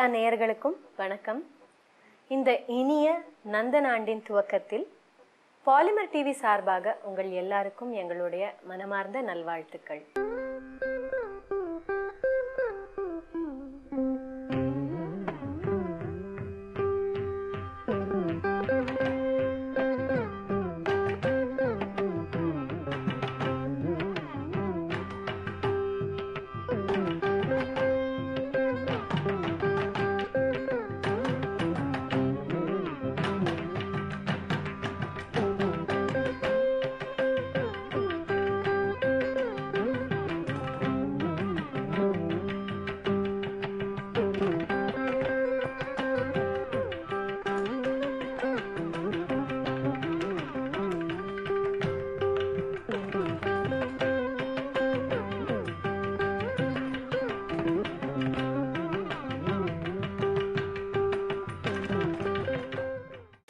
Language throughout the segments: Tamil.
எல்லா நேயர்களுக்கும் வணக்கம். இந்த இனிய நந்தனாண்டின் துவக்கத்தில் பாலிமர் டிவி சார்பாக உங்கள் எல்லாருக்கும் எங்களுடைய மனமார்ந்த நல்வாழ்த்துக்கள்.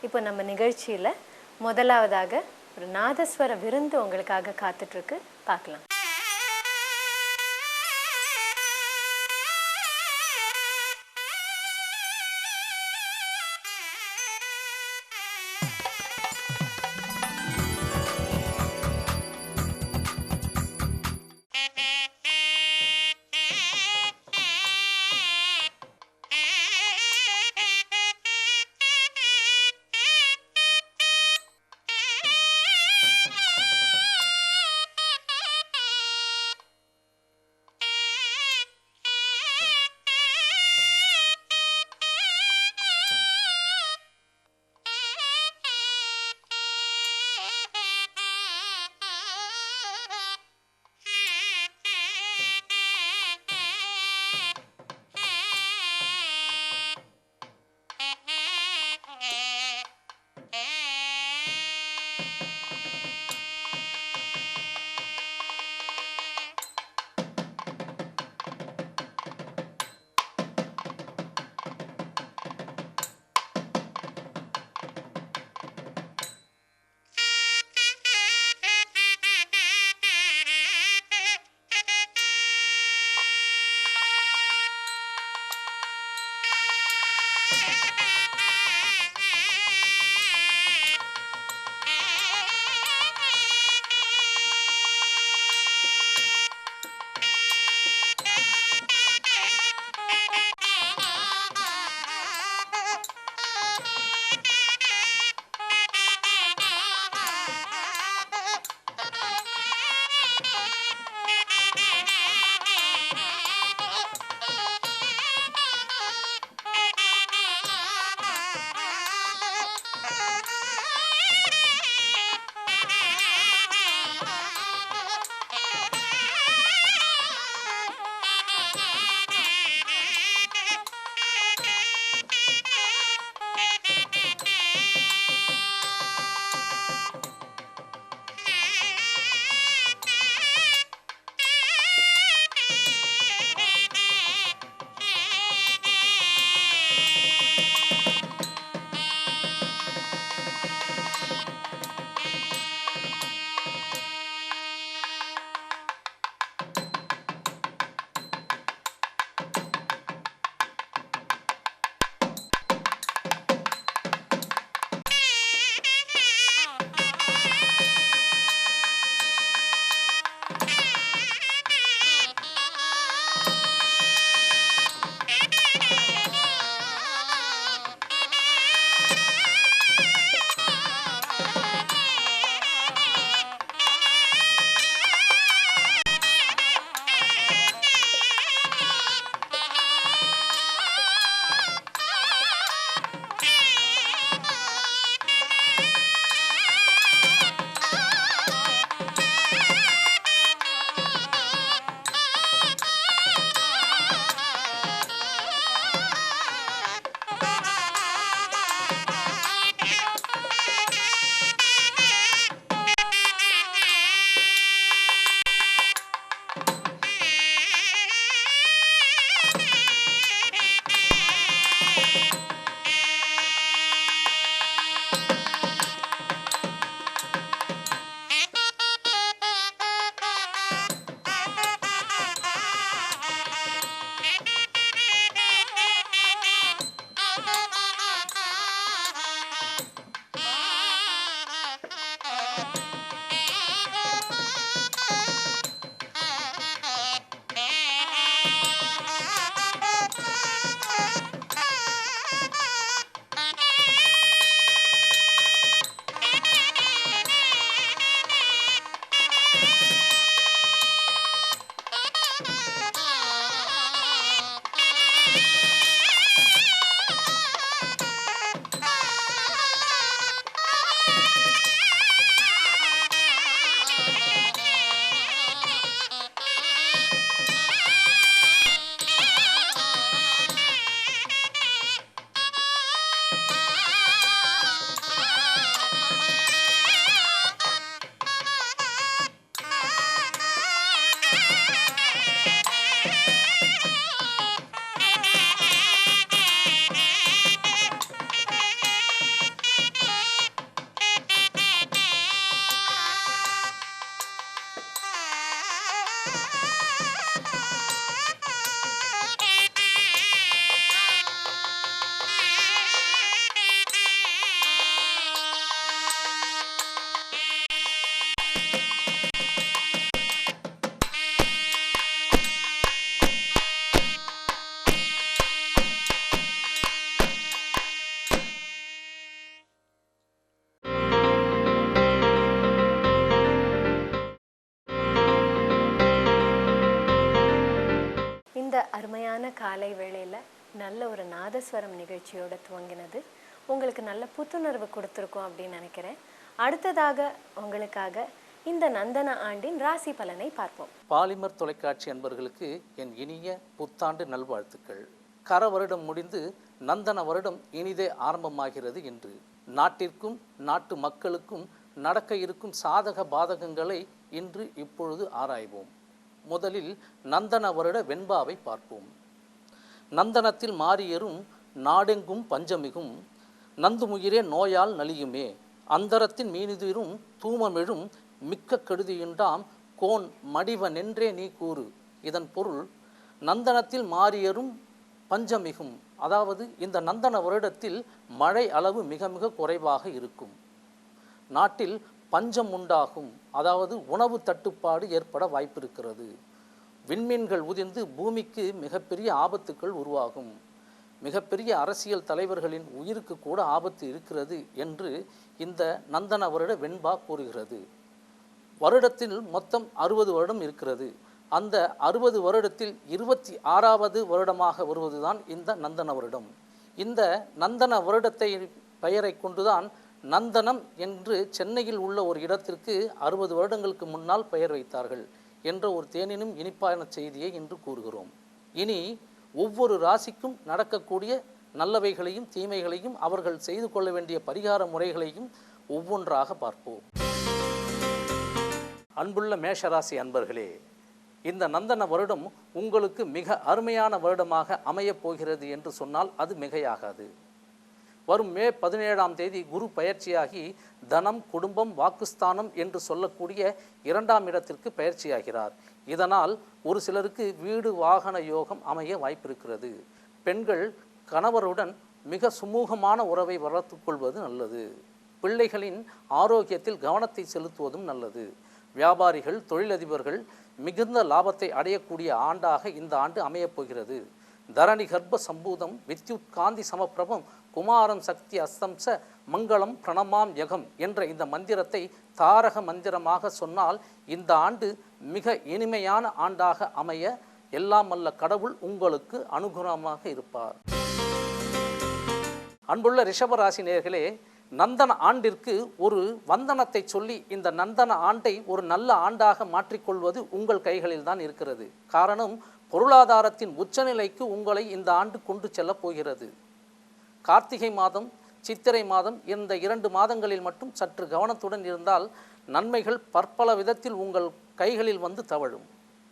இப்போ நம்ம நிகழ்ச்சியில் முதலாவதாக ஒரு நாதஸ்வர விருந்து உங்களுக்காக காத்துட்ருக்கு, பார்க்கலாம். இந்த அருமையான காலை வேளையில் நல்ல ஒரு நாதஸ்வரம் நிகழ்ச்சியோட துவங்கினது உங்களுக்கு நல்ல புத்துணர்வு கொடுத்துருக்கோம் அப்படின்னு நினைக்கிறேன். அடுத்ததாக உங்களுக்காக இந்த நந்தன ஆண்டின் ராசி பலனை பார்ப்போம். பாலிமர் தொலைக்காட்சி அன்பர்களுக்கு என் இனிய புத்தாண்டு நல்வாழ்த்துக்கள். கர வருடம் முடிந்து நந்தன வருடம் இனிதே ஆரம்பமாகிறது என்று நாட்டிற்கும் நாட்டு மக்களுக்கும் நடக்க இருக்கும் சாதக பாதகங்களை இன்று இப்பொழுது ஆராய்வோம். முதலில் நந்தன வருட வெண்பாவை பார்ப்போம். நந்தனத்தில் மாறியரும் நாடெங்கும் பஞ்சமிகும் நந்துமுயிரே நோயால் நலியுமே அந்தரத்தின் மீனுதிரும் தூமமெழும் மிக்க கெடுதியுண்டாம் கோன் மடிவ நின்றே நீ கூறு. இதன் பொருள் நந்தனத்தில் மாறியரும் பஞ்சமிகும், அதாவது இந்த நந்தன வருடத்தில் மழை அளவு மிக மிக குறைவாக இருக்கும். நாட்டில் பஞ்சம் உண்டாகும், அதாவது உணவு தட்டுப்பாடு ஏற்பட வாய்ப்பிருக்கிறது. விண்மீன்கள் உதிர்ந்து பூமிக்கு மிகப்பெரிய ஆபத்துக்கள் உருவாகும். மிகப்பெரிய அரசியல் தலைவர்களின் உயிருக்கு கூட ஆபத்து இருக்கிறது என்று இந்த நந்தன வருட வெண்பா கூறுகிறது. வருடத்தில் மொத்தம் 60 வருடம் இருக்கிறது. அந்த 60 வருடத்தில் 26வது வருடமாக வருவதுதான் இந்த நந்தன வருடம். இந்த நந்தன வருடத்தை பெயரை கொண்டுதான் நந்தனம் என்று சென்னையில் உள்ள ஒரு இடத்திற்கு 60 வருடங்களுக்கு முன்னால் பெயர் வைத்தார்கள் என்ற ஒரு தேனினும் இனிப்பான செய்தியை இன்று கூறுகிறோம். இனி ஒவ்வொரு ராசிக்கும் நடக்கக்கூடிய நல்லவைகளையும் தீமைகளையும் அவர்கள் செய்து கொள்ள வேண்டிய பரிகார முறைகளையும் ஒவ்வொன்றாக பார்ப்போம். அன்புள்ள மேஷராசி அன்பர்களே, இந்த நந்தன வருடம் உங்களுக்கு மிக அருமையான வருடமாக அமையப் போகிறது என்று சொன்னால் அது மிகையாகாது. வரும் மே 17ஆம் தேதி குரு பயிற்சியாகி தனம் குடும்பம் வாக்குஸ்தானம் என்று சொல்லக்கூடிய 2ஆம் இடத்திற்கு பயிற்சியாகிறார். இதனால் ஒரு சிலருக்கு வீடு வாகன யோகம் அமைய வாய்ப்பிருக்கிறது. பெண்கள் கணவருடன் மிக சுமூகமான உறவை வளர்த்து கொள்வது நல்லது. பிள்ளைகளின் ஆரோக்கியத்தில் கவனத்தை செலுத்துவதும் நல்லது. வியாபாரிகள் தொழிலதிபர்கள் மிகுந்த லாபத்தை அடையக்கூடிய ஆண்டாக இந்த ஆண்டு அமையப் போகிறது. தரணி கர்ப்ப சம்பூதம் வித்யுத் காந்தி சமப்பிரபம் குமாரம் சக்தி அஸ்தம்ச மங்களம் பிரணமாம் யகம் என்ற இந்த மந்திரத்தை தாரக மந்திரமாக சொன்னால் இந்த ஆண்டு மிக இனிமையான ஆண்டாக அமைய எல்லாம் வல்ல கடவுள் உங்களுக்கு அனுகூலமாக இருப்பார். அன்புள்ள ரிஷபராசி நேயர்களே, நந்தன ஆண்டிற்கு ஒரு வந்தனத்தை சொல்லி இந்த நந்தன ஆண்டை ஒரு நல்ல ஆண்டாக மாற்றிக்கொள்வது உங்கள் கைகளில் தான் இருக்கிறது. காரணம், பொருளாதாரத்தின் உச்சநிலைக்கு உங்களை இந்த ஆண்டு கொண்டு செல்லப் போகிறது. கார்த்திகை மாதம் சித்திரை மாதம் இந்த 2 மாதங்களில் மட்டும் சற்று கவனத்துடன் இருந்தால் நன்மைகள் பற்பல விதத்தில் உங்கள் கைகளில் வந்து தவழும்.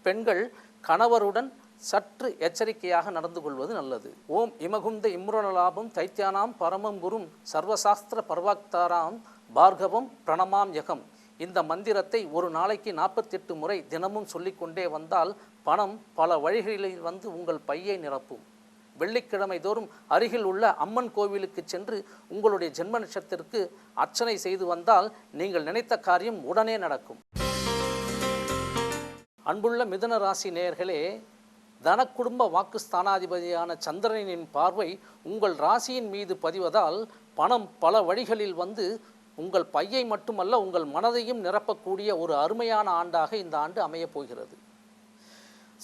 பெண்கள் கணவருடன் சற்று எச்சரிக்கையாக நடந்து கொள்வது நல்லது. ஓம் இமகுந்த இம்ருணலாபம் தைத்தியானாம் பரமம் குரும் சர்வசாஸ்திர பர்வாக்தாராம் பார்கவம் பிரணமாம் யகம். இந்த மந்திரத்தை ஒரு நாளைக்கு 48 முறை தினமும் சொல்லிக்கொண்டே வந்தால் பணம் பல வழிகளில் வந்து உங்கள் பையை நிரப்பும். வெள்ளிக்கிழமை தோறும் அருகில் உள்ள அம்மன் கோவிலுக்கு சென்று உங்களுடைய ஜென்ம நட்சத்திரத்திற்கு அர்ச்சனை செய்து வந்தால் நீங்கள் நினைத்த காரியம் உடனே நடக்கும். அன்புள்ள மிதுன ராசி நேயர்களே, தன குடும்ப வாக்குஸ்தானாதிபதியான சந்திரனின் பார்வை உங்கள் ராசியின் மீது பதிவதால் பணம் பல வழிகளில் வந்து உங்கள் பையை மட்டுமல்ல உங்கள் மனதையும் நிரப்பக்கூடிய ஒரு அருமையான ஆண்டாக இந்த ஆண்டு அமையப் போகிறது.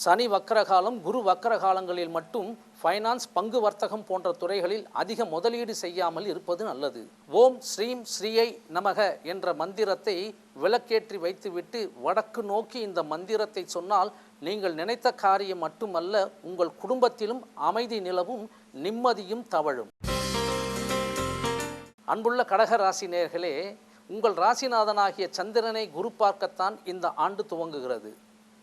சனி வக்கரகாலம், குரு வக்கரகாலங்களில் மட்டும் ஃபைனான்ஸ், பங்கு வர்த்தகம் போன்ற துறைகளில் அதிக முதலீடு செய்யாமல் இருப்பது நல்லது. ஓம் ஸ்ரீம் ஸ்ரீயை நமக என்ற மந்திரத்தை விளக்கேற்றி வைத்துவிட்டு வடக்கு நோக்கி இந்த மந்திரத்தை சொன்னால் நீங்கள் நினைத்த காரியம் மட்டுமல்ல, உங்கள் குடும்பத்திலும் அமைதி நிலவும், நிம்மதியும் தவழும். அன்புள்ள கடக ராசி நேயர்களே, உங்கள் ராசிநாதனாகிய சந்திரனை குரு பார்க்கத்தான் இந்த ஆண்டு துவங்குகிறது.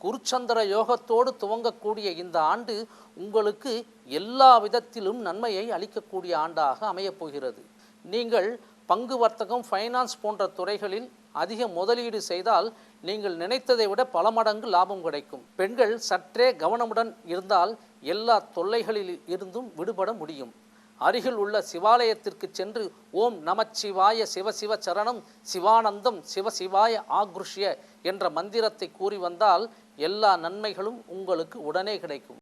குருச்சந்திர யோகத்தோடு துவங்கக்கூடிய இந்த ஆண்டு உங்களுக்கு எல்லா விதத்திலும் நன்மையை அளிக்கக்கூடிய ஆண்டாக அமையப் போகிறது. நீங்கள் பங்கு வர்த்தகம், ஃபைனான்ஸ் போன்ற துறைகளில் அதிக முதலீடு செய்தால் நீங்கள் நினைத்ததை விட பல மடங்கு லாபம் கிடைக்கும். பெண்கள் சற்றே கவனமுடன் இருந்தால் எல்லா தொல்லைகளில் இருந்தும் விடுபட முடியும். அருகில் உள்ள சிவாலயத்திற்கு சென்று ஓம் நமச்சிவாய சிவசிவ சரணம் சிவானந்தம் சிவசிவாய ஆக்ருஷ்ய என்ற மந்திரத்தை கூறி வந்தால் எல்லா நன்மைகளும் உங்களுக்கு உடனே கிடைக்கும்.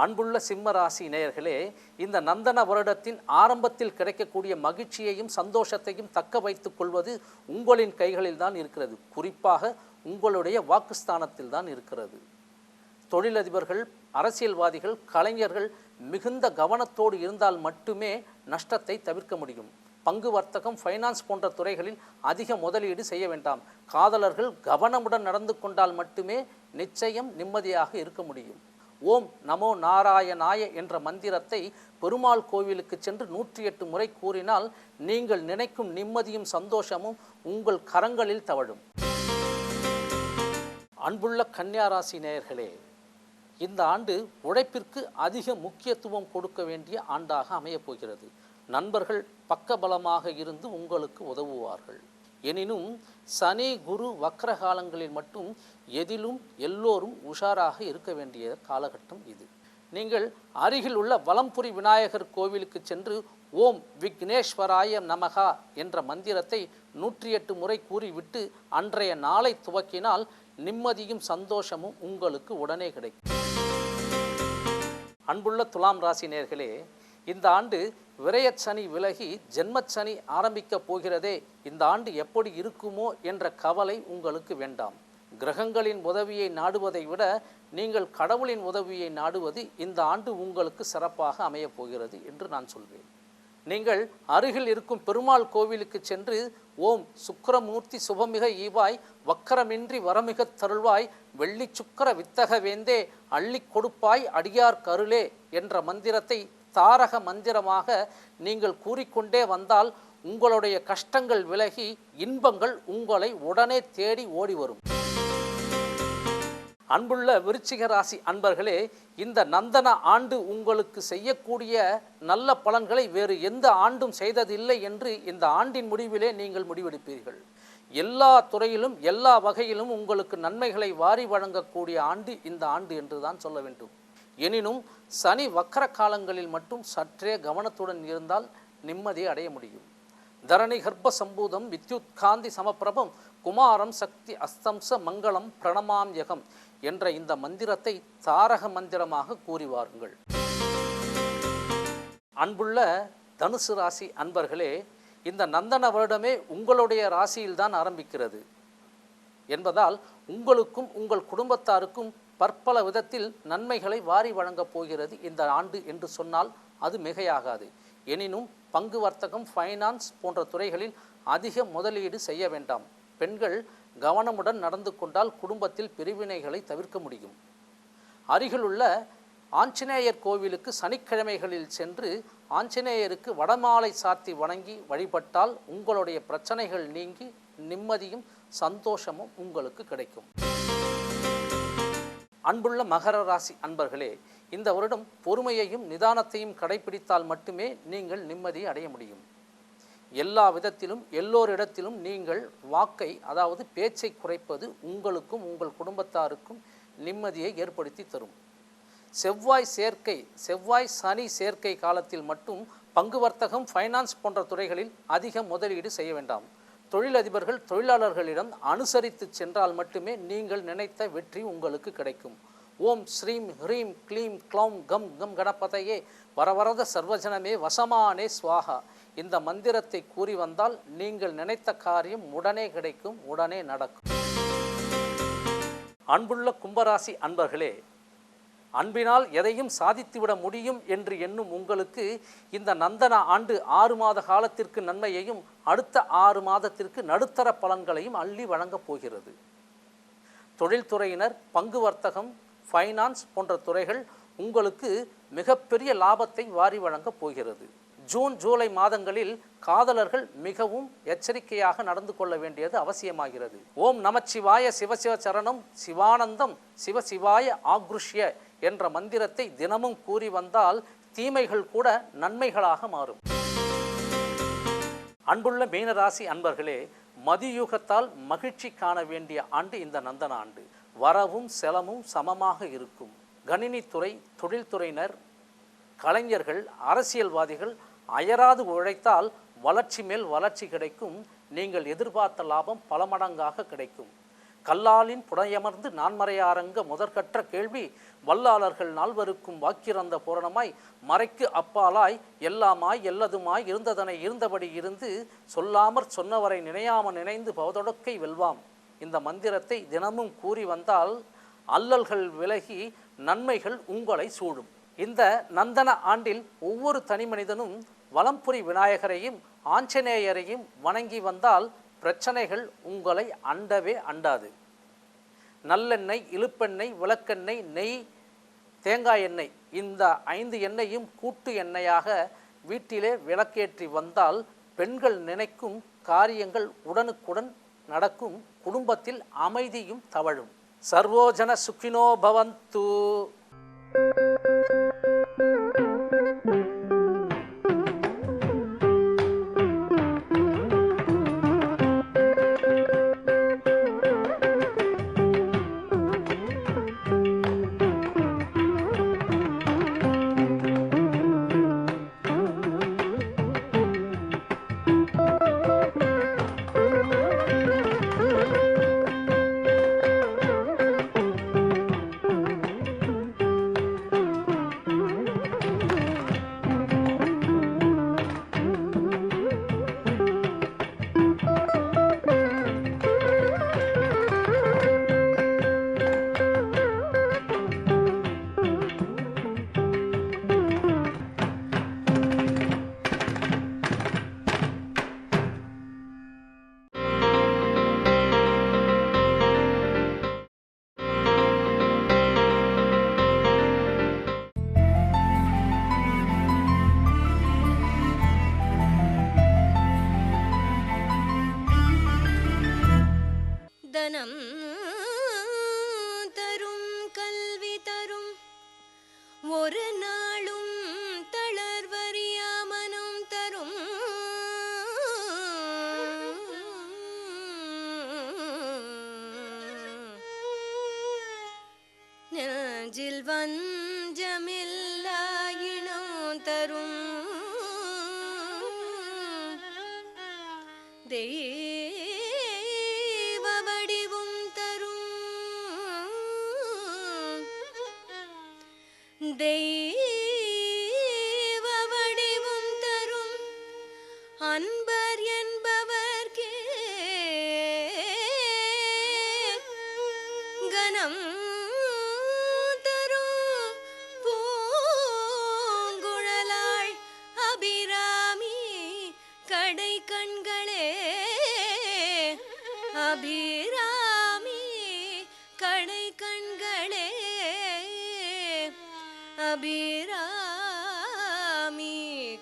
அன்புள்ள சிம்ம ராசி நேயர்களே, இந்த நந்தன வருடத்தின் ஆரம்பத்தில் கிடைக்கக்கூடிய மகிழ்ச்சியையும் சந்தோஷத்தையும் தக்க வைத்துக் கொள்வது உங்களின் கைகளில் தான் இருக்கிறது. குறிப்பாக உங்களுடைய வாக்குஸ்தானத்தில் தான் இருக்கிறது. தொழிலதிபர்கள், அரசியல்வாதிகள், கலைஞர்கள் மிகுந்த கவனத்தோடு இருந்தால் மட்டுமே நஷ்டத்தை தவிர்க்க முடியும். பங்கு வர்த்தகம், ஃபைனான்ஸ் போன்ற துறைகளில் அதிக முதலீடு செய்ய வேண்டாம். காதலர்கள் கவனமுடன் நடந்து கொண்டால் மட்டுமே நிச்சயம் நிம்மதியாக இருக்க முடியும். ஓம் நமோ நாராயணாய என்ற மந்திரத்தை பெருமாள் கோவிலுக்கு சென்று 108 முறை கூறினால் நீங்கள் நினைக்கும் நிம்மதியும் சந்தோஷமும் உங்கள் கரங்களில் தவழும். அன்புள்ள கன்னியா ராசி நேயர்களே, இந்த ஆண்டு உழைப்பிற்கு அதிக முக்கியத்துவம் கொடுக்க வேண்டிய ஆண்டாக அமையப் போகிறது. நண்பர்கள் பக்கபலமாக இருந்து உங்களுக்கு உதவுவார்கள். எனினும் சனி குரு வக்ர காலங்களில் மட்டும் எதிலும் எல்லோரும் உஷாராக இருக்க வேண்டிய காலகட்டம் இது. நீங்கள் அருகில் உள்ள வலம்புரி விநாயகர் கோவிலுக்கு சென்று ஓம் விக்னேஸ்வராய நமகா என்ற மந்திரத்தை 108 முறை கூறிவிட்டு அன்றைய நாளை துவக்கினால் நிம்மதியும் சந்தோஷமும் உங்களுக்கு உடனே கிடைக்கும். அன்புள்ள துலாம் ராசி நேயர்களே, இந்த ஆண்டு விரயச்சனி விலகி ஜென்மச்சனி ஆரம்பிக்கப் போகிறதே, இந்த ஆண்டு எப்படி இருக்குமோ என்ற கவலை உங்களுக்கு வேண்டாம். கிரகங்களின் உதவியை நாடுவதை விட நீங்கள் கடவுளின் உதவியை நாடுவது இந்த ஆண்டு உங்களுக்கு சிறப்பாக அமையப் போகிறது என்று நான் சொல்வேன். நீங்கள் அருகில் இருக்கும் பெருமாள் கோவிலுக்கு சென்று ஓம் சுக்கிரமூர்த்தி சுபமிக ஈவாய் வக்கரமின்றி வரமிக தருள்வாய் வெள்ளி சுக்கர வித்தக வேந்தே அள்ளி கொடுப்பாய் அடியார் கருளே என்ற மந்திரத்தை தாரக மந்திரமாக நீங்கள் கூறிக்கொண்டே வந்தால் உங்களுடைய கஷ்டங்கள் விலகி இன்பங்கள் உங்களை உடனே தேடி ஓடி வரும். அன்புள்ள விருச்சிக ராசி அன்பர்களே, இந்த நந்தன ஆண்டு உங்களுக்கு செய்யக்கூடிய நல்ல பலன்களை வேறு எந்த ஆண்டும் செய்ததில்லை என்று இந்த ஆண்டின் முடிவிலே நீங்கள் முடிவெடுப்பீர்கள். எல்லா துறையிலும் எல்லா வகையிலும் உங்களுக்கு நன்மைகளை வாரி வழங்கக்கூடிய ஆண்டு இந்த ஆண்டு என்று தான் சொல்ல வேண்டும். எனினும் சனி வக்கர காலங்களில் மட்டும் சற்றே கவனத்துடன் இருந்தால் நிம்மதியை அடைய முடியும். தரணி கர்ப்ப சம்பூதம் வித்யுத் காந்தி சமப்பிரபம் குமாரம் சக்தி அஸ்தம்ச மங்களம் பிரணமாம் யகம் என்ற இந்த மந்திரத்தை தாரக மந்திரமாக கூறி வாருங்கள். அன்புள்ள தனுசு ராசி அன்பர்களே, இந்த நந்தன வருடமே உங்களுடைய ராசியில்தான் ஆரம்பிக்கிறது என்பதால் உங்களுக்கும் உங்கள் குடும்பத்தாருக்கும் பற்பல விதத்தில் நன்மைகளை வாரி வழங்கப் போகிறது இந்த ஆண்டு என்று சொன்னால் அது மிகையாகாது. எனினும் பங்கு வர்த்தகம், ஃபைனான்ஸ் போன்ற துறைகளில் அதிக முதலீடு செய்ய வேண்டாம். பெண்கள் கவனமுடன் நடந்து கொண்டால் குடும்பத்தில் பிரிவினைகளை தவிர்க்க முடியும். அருகிலுள்ள ஆஞ்சநேயர் கோவிலுக்கு சனிக்கிழமைகளில் சென்று ஆஞ்சநேயருக்கு வடமாலை சாத்தி வணங்கி வழிபட்டால் உங்களுடைய பிரச்சனைகள் நீங்கி நிம்மதியும் சந்தோஷமும் உங்களுக்கு கிடைக்கும். அன்புள்ள மகர ராசி அன்பர்களே, இந்த வருடம் பொறுமையையும் நிதானத்தையும் கடைபிடித்தால் மட்டுமே நீங்கள் நிம்மதியை அடைய முடியும். எல்லா விதத்திலும் எல்லோரிடத்திலும் நீங்கள் வாக்கை, அதாவது பேச்சை குறைப்பது உங்களுக்கும் உங்கள் குடும்பத்தாருக்கும் நிம்மதியை ஏற்படுத்தி தரும். செவ்வாய் சனி சேர்க்கை காலத்தில் மட்டும் பங்கு வர்த்தகம், ஃபைனான்ஸ் போன்ற துறைகளில் அதிக முதலீடு செய்ய வேண்டாம். தொழிலதிபர்கள் தொழிலாளர்களிடம் அனுசரித்து சென்றால் மட்டுமே நீங்கள் நினைத்த வெற்றி உங்களுக்கு கிடைக்கும். ஓம் ஸ்ரீம் ஹ்ரீம் க்ளீம் க்ளௌம் கம் கம் கணபதையே வரவரத சர்வஜனமே வசமானே ஸ்வாகா இந்த மந்திரத்தை கூறி வந்தால் நீங்கள் நினைத்த காரியம் உடனே கிடைக்கும், உடனே நடக்கும். அன்புள்ள கும்பராசி அன்பர்களே, அன்பினால் எதையும் சாதித்துவிட முடியும் என்று எண்ணும் உங்களுக்கு இந்த நந்தன ஆண்டு 6 மாத காலத்திற்கு நன்மையையும் அடுத்த 6 மாதத்திற்கு நடுத்தர பலன்களையும் அள்ளி வழங்கப் போகிறது. தொழில்துறையினர், பங்கு வர்த்தகம், ஃபைனான்ஸ் போன்ற துறைகள் உங்களுக்கு மிகப்பெரிய லாபத்தை வாரி வழங்கப் போகிறது. ஜூன் ஜூலை மாதங்களில் காதலர்கள் மிகவும் எச்சரிக்கையாக நடந்து கொள்ள வேண்டியது அவசியமாகிறது. ஓம் நமச்சிவாய சிவசிவ சரணம் சிவானந்தம் சிவசிவாய ஆக்ருஷ்ய என்ற மந்திரத்தை தினமும் கூறி வந்தால் தீமைகள் கூட நன்மைகளாக மாறும். அன்புள்ள மீனராசி அன்பர்களே, மதியுகத்தால் மகிழ்ச்சி காண வேண்டிய ஆண்டு இந்த நந்தன ஆண்டு. வரவும் செலவும் சமமாக இருக்கும். கணினித்துறை, தொழில்துறையினர், கலைஞர்கள், அரசியல்வாதிகள் அயராது உழைத்தால் வளர்ச்சி மேல் வளர்ச்சி கிடைக்கும். நீங்கள் எதிர்பார்த்த லாபம் பல மடங்காக கிடைக்கும். கல்லாலின் புடையமர்ந்து நான்மறையாரங்க முதற்கற்ற கேள்வி வல்லாளர்கள் நால்வருக்கும் வாக்கிறந்த பூரணமாய் மறைக்கு அப்பாலாய் எல்லாமாய் எல்லதுமாய் இருந்ததனை இருந்தபடி இருந்து சொல்லாமற் சொன்னவரை நினையாமல் நினைந்து பவதொடக்கை வெல்வாம். இந்த மந்திரத்தை தினமும் கூறி வந்தால் அல்லல்கள் விலகி நன்மைகள் உங்களை சூழும். இந்த நந்தன ஆண்டில் ஒவ்வொரு தனி மனிதனும் வலம்புரி விநாயகரையும் ஆஞ்சநேயரையும் வணங்கி வந்தால் பிரச்சனைகள் உங்களை அண்டவே அண்டாது. நல்லெண்ணெய், இழுப்பெண்ணெய், விளக்கெண்ணெய், நெய், தேங்காய் எண்ணெய் இந்த 5 எண்ணெயும் கூட்டு எண்ணெயாக வீட்டிலே விளக்கேற்றி வந்தால் பெண்கள் நினைக்கும் காரியங்கள் உடனுக்குடன் நடக்கும். குடும்பத்தில் அமைதியும் தவழும். சர்வோஜன சுக்கினோ பவந்து. தனம் தரும் கல்வி தரும் ஒரு நாளும் தளர்வறியா மனம் தரும் நெஞ்சில் வஞ்சமில்லா இனம் தரும் தெய்வ வடிவும் தரும் அன்பர் என்பவர்க்கே கணம் தரும் பூங்குழலாள் அபிராமி கடை கண்களே அபிராமி கடை கண்களே அபிராமி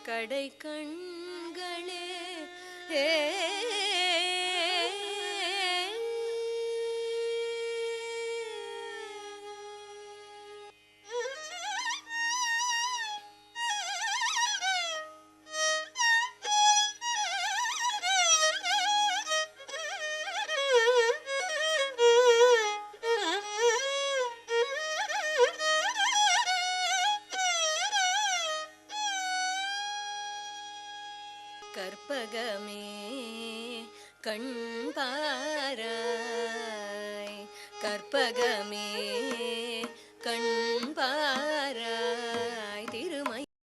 கடை கண்களே. கற்பகமே கண் பாராய் கற்பகமே